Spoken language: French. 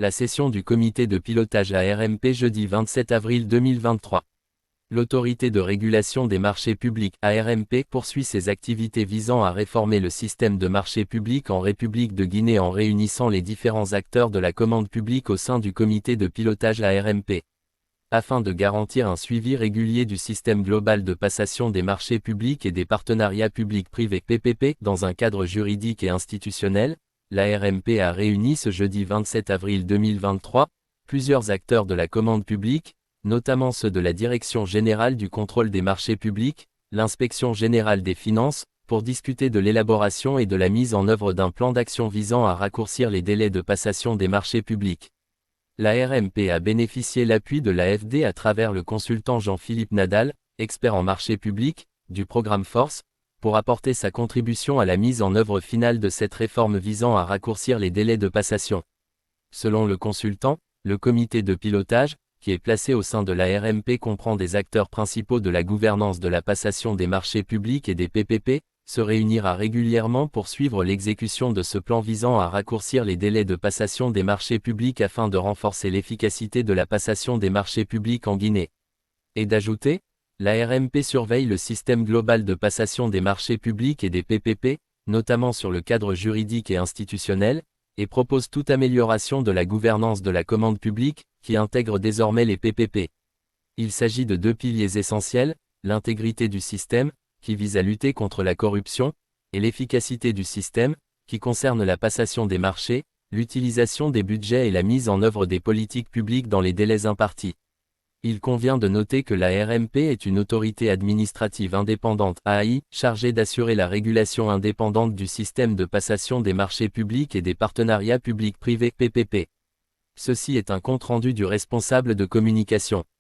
La session du comité de pilotage ARMP jeudi 27 avril 2023. L'autorité de régulation des marchés publics ARMP poursuit ses activités visant à réformer le système de marchés publics en République de Guinée en réunissant les différents acteurs de la commande publique au sein du comité de pilotage ARMP. Afin de garantir un suivi régulier du système global de passation des marchés publics et des partenariats publics-privés PPP dans un cadre juridique et institutionnel, l'ARMP a réuni ce jeudi 27 avril 2023 plusieurs acteurs de la commande publique, notamment ceux de la Direction générale du contrôle des marchés publics, l'Inspection générale des finances, pour discuter de l'élaboration et de la mise en œuvre d'un plan d'action visant à raccourcir les délais de passation des marchés publics. L'ARMP a bénéficié l'appui de l'AFD à travers le consultant Jean-Philippe Nadal, expert en marché public, du programme Force, pour apporter sa contribution à la mise en œuvre finale de cette réforme visant à raccourcir les délais de passation. Selon le consultant, le comité de pilotage, qui est placé au sein de l'ARMP comprend des acteurs principaux de la gouvernance de la passation des marchés publics et des PPP, se réunira régulièrement pour suivre l'exécution de ce plan visant à raccourcir les délais de passation des marchés publics afin de renforcer l'efficacité de la passation des marchés publics en Guinée. Et d'ajouter, l'ARMP surveille le système global de passation des marchés publics et des PPP, notamment sur le cadre juridique et institutionnel, et propose toute amélioration de la gouvernance de la commande publique, qui intègre désormais les PPP. Il s'agit de deux piliers essentiels, l'intégrité du système, qui vise à lutter contre la corruption, et l'efficacité du système, qui concerne la passation des marchés, l'utilisation des budgets et la mise en œuvre des politiques publiques dans les délais impartis. Il convient de noter que l'ARMP est une autorité administrative indépendante AI, chargée d'assurer la régulation indépendante du système de passation des marchés publics et des partenariats publics-privés PPP. Ceci est un compte-rendu du responsable de communication.